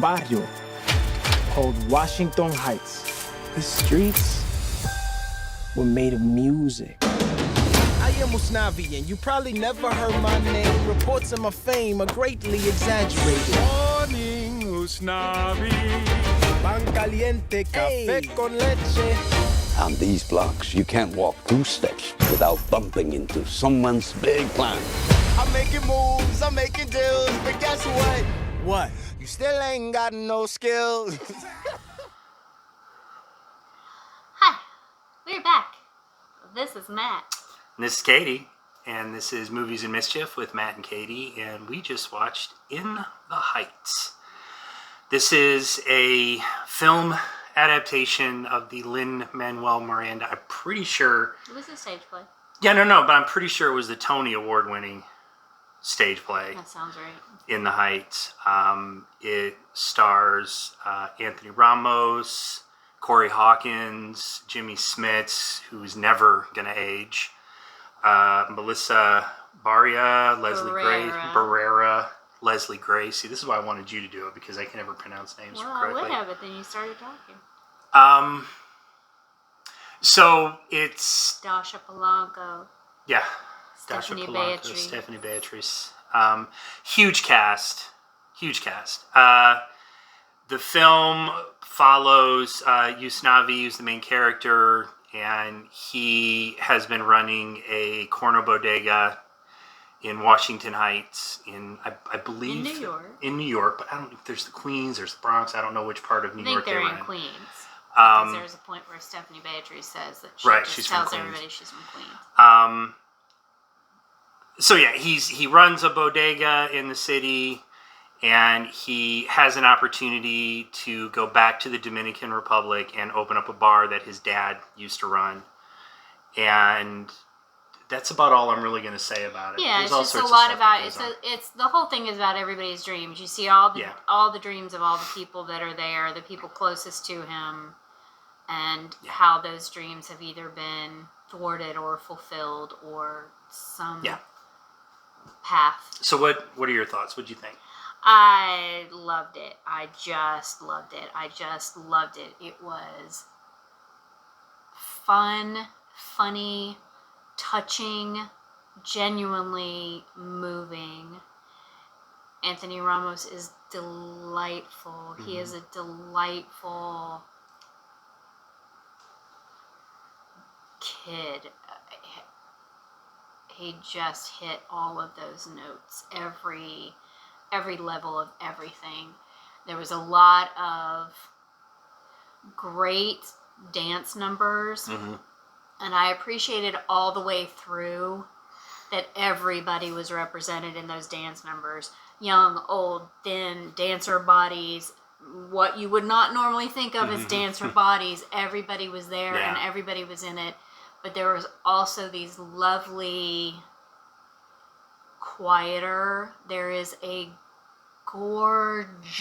barrio called Washington Heights. The streets were made of music. I am Usnavi, and you probably never heard my name. Reports of my fame are greatly exaggerated. Morning, Usnavi. Pan caliente, café con leche. On these blocks, you can't walk 2 steps without bumping into someone's big plan. I'm making moves, I'm making deals, but guess what? What? You still ain't got no skills. Hi, we're back. This is Matt. And this is Katie, and this is Movies and Mischief with Matt-n-Katy, and we just watched In the Heights. This is a film adaptation of the Lin-Manuel Miranda. I'm pretty sure... It was a stage play. Yeah, no, but I'm pretty sure it was the Tony Award-winning stage play. That sounds right. In the Heights. It stars Anthony Ramos, Corey Hawkins, Jimmy Smits, who's never going to age, Melissa Barria, Berrera, Leslie Gray. See, this is why I wanted you to do it, because I can never pronounce names correctly. Well, I would have, but then you started talking. So it's... Dasha Polanco. Yeah. Stephanie Dasha Polanco, Beatrice. Stephanie Beatrice. Huge cast. The film follows Usnavi, who's the main character, and he has been running a corner bodega in Washington Heights, I believe... In New York. In New York, but I don't know if there's the Queens, there's the Bronx, I don't know which part of New York they're in. I think they're in Queens. Because there's a point where Stephanie Beatrice says that she just tells everybody she's from Queens. So yeah, he runs a bodega in the city, and he has an opportunity to go back to the Dominican Republic and open up a bar that his dad used to run. And that's about all I'm really going to say about it. Yeah, There's it's just a lot about it. It's the whole thing is about everybody's dreams. You see all the dreams of all the people that are there, the people closest to him, and how those dreams have either been thwarted or fulfilled or some path. So what are your thoughts? What do you think? I loved it. I just loved it. It was fun, funny, touching, genuinely moving. Anthony Ramos is delightful. Mm-hmm. He is a delightful kid. He just hit all of those notes, every level of everything. There was a lot of great dance numbers, and I appreciated all the way through that everybody was represented in those dance numbers. Young, old, thin, dancer bodies, what you would not normally think of as dancer bodies, everybody was there and everybody was in it. But there was also these lovely, quieter, there is a gorgeous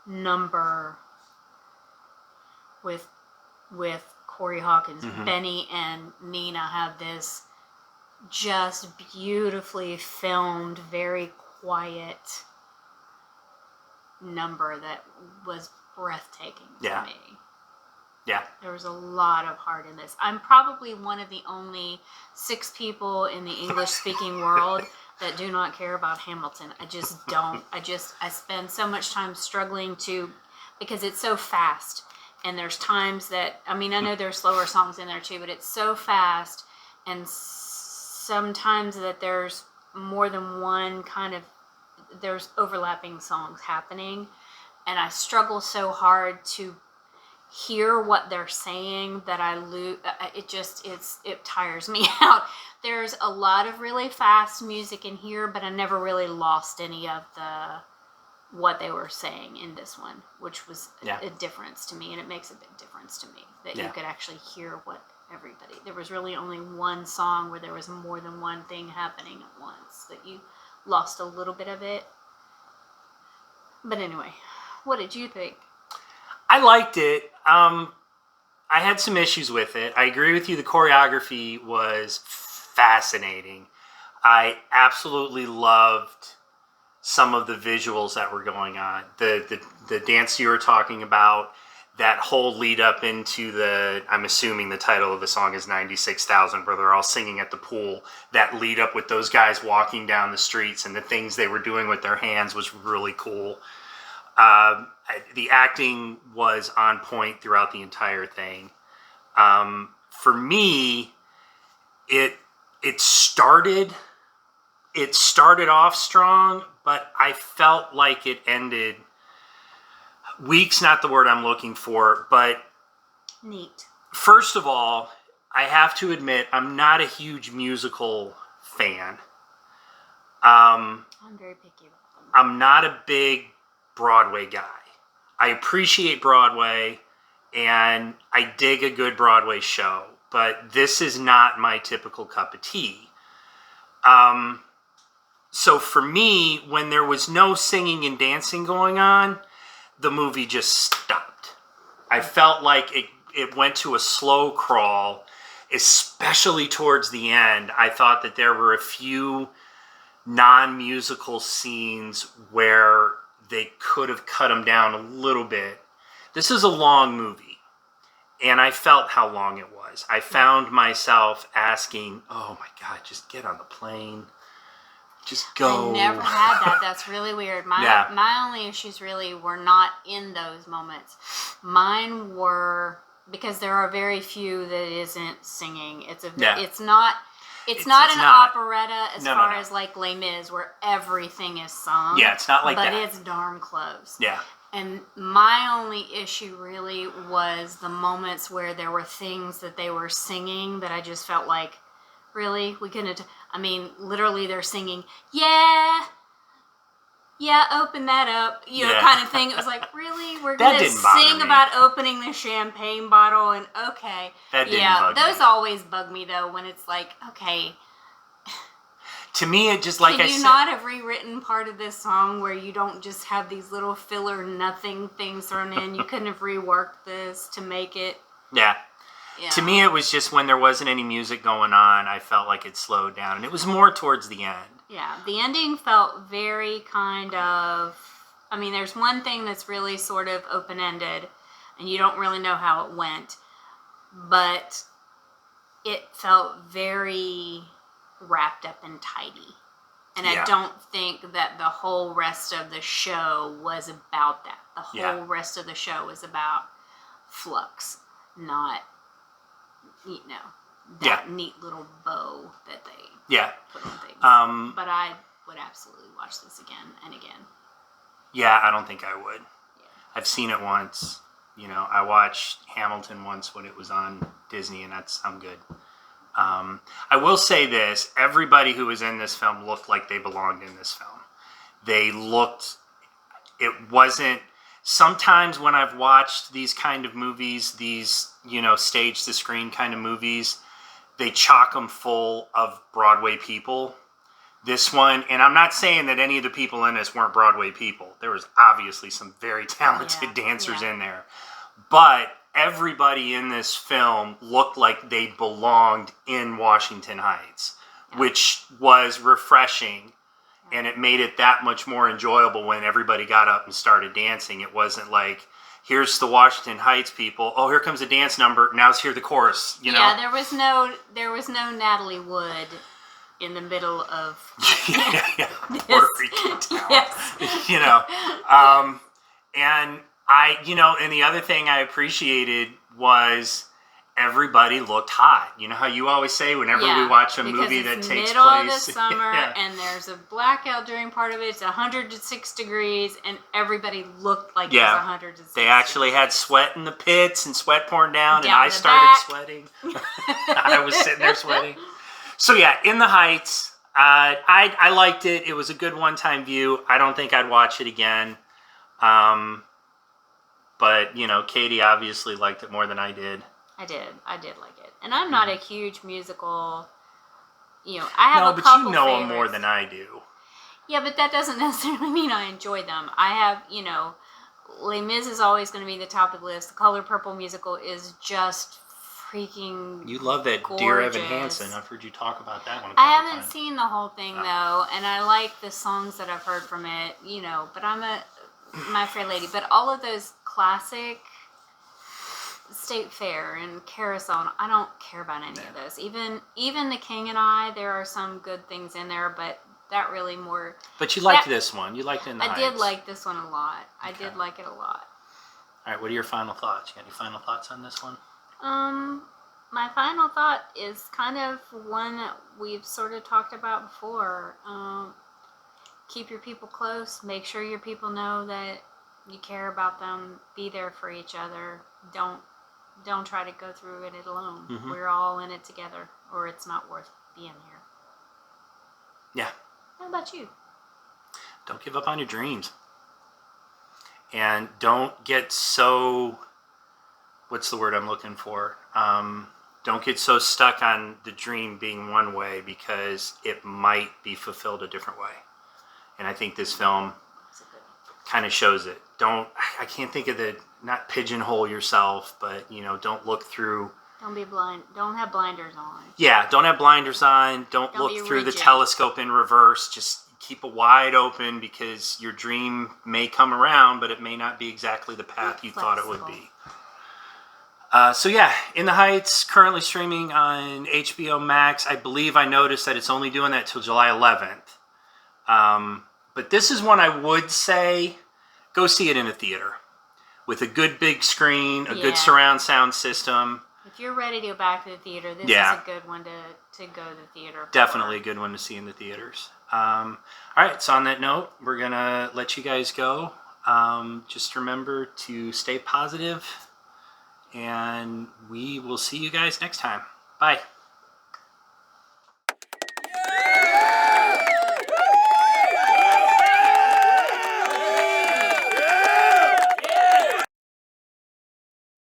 number with Corey Hawkins. Benny and Nina have this just beautifully filmed, very quiet number that was breathtaking to me. Yeah. There was a lot of heart in this. I'm probably one of the only 6 people in the English-speaking world that do not care about Hamilton. I just don't. I spend so much time struggling because it's so fast. And there's times that, I know there's slower songs in there too, but it's so fast. And sometimes that there's more than one there's overlapping songs happening. And I struggle so hard to hear what they're saying that I lose. It tires me out. There's a lot of really fast music in here, but I never really lost any of what they were saying in this one, which was a difference to me, and it makes a big difference to me that you could actually hear what everybody. There was really only one song where there was more than one thing happening at once, that you lost a little bit of it. But anyway, what did you think? I liked it. I had some issues with it. I agree with you. The choreography was fascinating. I absolutely loved some of the visuals that were going on. The dance you were talking about, that whole lead up into I'm assuming the title of the song is 96,000, where they're all singing at the pool. That lead up with those guys walking down the streets and the things they were doing with their hands was really cool. The acting was on point throughout the entire thing. For me, it started off strong, but I felt like it ended. Weak's not the word I'm looking for, but Neat. First of all, I have to admit I'm not a huge musical fan. I'm very picky about them. I'm not a big Broadway guy. I appreciate Broadway, and I dig a good Broadway show, but this is not my typical cup of tea. So for me, when there was no singing and dancing going on, the movie just stopped. I felt like it went to a slow crawl, especially towards the end. I thought that there were a few non-musical scenes where they could have cut them down a little bit. This is a long movie, and I felt how long it was. I found myself asking, oh my God, just get on the plane. Just go. I never had that. That's really weird. My only issues really were not in those moments. Mine were, because there are very few that isn't singing. It's not an operetta as far as like Les Mis, where everything is sung. Yeah, it's not like that. But it's darn close. Yeah. And my only issue really was the moments where there were things that they were singing that I just felt like, really? We couldn't... literally they're singing, yeah, open that up, kind of thing. It was like, really? We're going to sing about opening the champagne bottle and okay. That didn't bug me. Those always bug me though, when it's like, okay. To me, it just like Can you not have rewritten part of this song where you don't just have these little filler nothing things thrown in? You couldn't have reworked this to make it... Yeah. To me, it was just when there wasn't any music going on, I felt like it slowed down. And it was more towards the end. Yeah, the ending felt very kind of... there's one thing that's really sort of open-ended, and you don't really know how it went. But it felt very wrapped up and tidy. And I don't think that the whole rest of the show was about that. The whole rest of the show was about flux, not... that neat little bow that they put on things. But I would absolutely watch this again and again. Yeah, I don't think I would. Yeah. I've seen it once. I watched Hamilton once when it was on Disney, and I'm good. I will say this. Everybody who was in this film looked like they belonged in this film. It wasn't... Sometimes when I've watched these kind of movies, these, stage to screen kind of movies, they chock them full of Broadway people. This one, and I'm not saying that any of the people in this weren't Broadway people. There was obviously some very talented dancers in there. But everybody in this film looked like they belonged in Washington Heights, which was refreshing. And it made it that much more enjoyable when everybody got up and started dancing. It wasn't like, here's the Washington Heights people. Oh, here comes a dance number. Now let's hear the chorus. Yeah, there was no Natalie Wood in the middle of Puerto Rican town. Yes. And and the other thing I appreciated was everybody looked hot. You know how you always say whenever we watch a movie that takes middle place... of the summer, and there's a blackout during part of it. It's 106 degrees, and everybody looked like it was 106 They actually had sweat in the pits and sweat pouring down and I started sweating. I was sitting there sweating. So In the Heights, I liked it. It was a good one-time view. I don't think I'd watch it again. But, Katie obviously liked it more than I did. I did like it. And I'm not a huge musical, I have a couple favorites. No, but you know them more than I do. Yeah, but that doesn't necessarily mean I enjoy them. I have, Les Mis is always going to be the top of the list. The Color Purple musical is just freaking You love that Dear Evan gorgeous. Hansen. I've heard you talk about that one a I couple haven't times. seen the whole thing though, and I like the songs that I've heard from it, you know, but I'm a My Fair Lady. But all of those classic State Fair and Carousel, I don't care about any of those. Even The King and I, there are some good things in there, but that really more. But you liked this one. You liked it in the I Heights. did like this one a lot. I Okay. did like it a lot. All right, what are your final thoughts? You got any final thoughts on this one? My final thought is kind of one that we've sort of talked about before. Keep your people close. Make sure your people know that you care about them. Be there for each other. Don't try to go through it alone. Mm-hmm. We're all in it together, or it's not worth being here. Yeah. How about you? Don't give up on your dreams. And don't get so, what's the word I'm looking for? Don't get so stuck on the dream being one way, because it might be fulfilled a different way. And I think this film That's a good one. kind of shows it. I can't think of not pigeonhole yourself, but, you know, don't look through. Don't be blind. Don't have blinders on. Yeah, don't have blinders on. Don't Don't look be through the rigid. telescope in reverse. Just keep it wide open, because your dream may come around, but it may not be exactly the path you thought it would be. So yeah, In the Heights, currently streaming on HBO Max. I believe I noticed that it's only doing that till July 11th. But this is one I would say, go see it in a theater with a good big screen, a good surround sound system. If you're ready to go back to the theater, this Yeah. is a good one to go to the theater for. Definitely a good one to see in the theaters. All right, so on that note, we're going to let you guys go. Just remember to stay positive, and we will see you guys next time. Bye.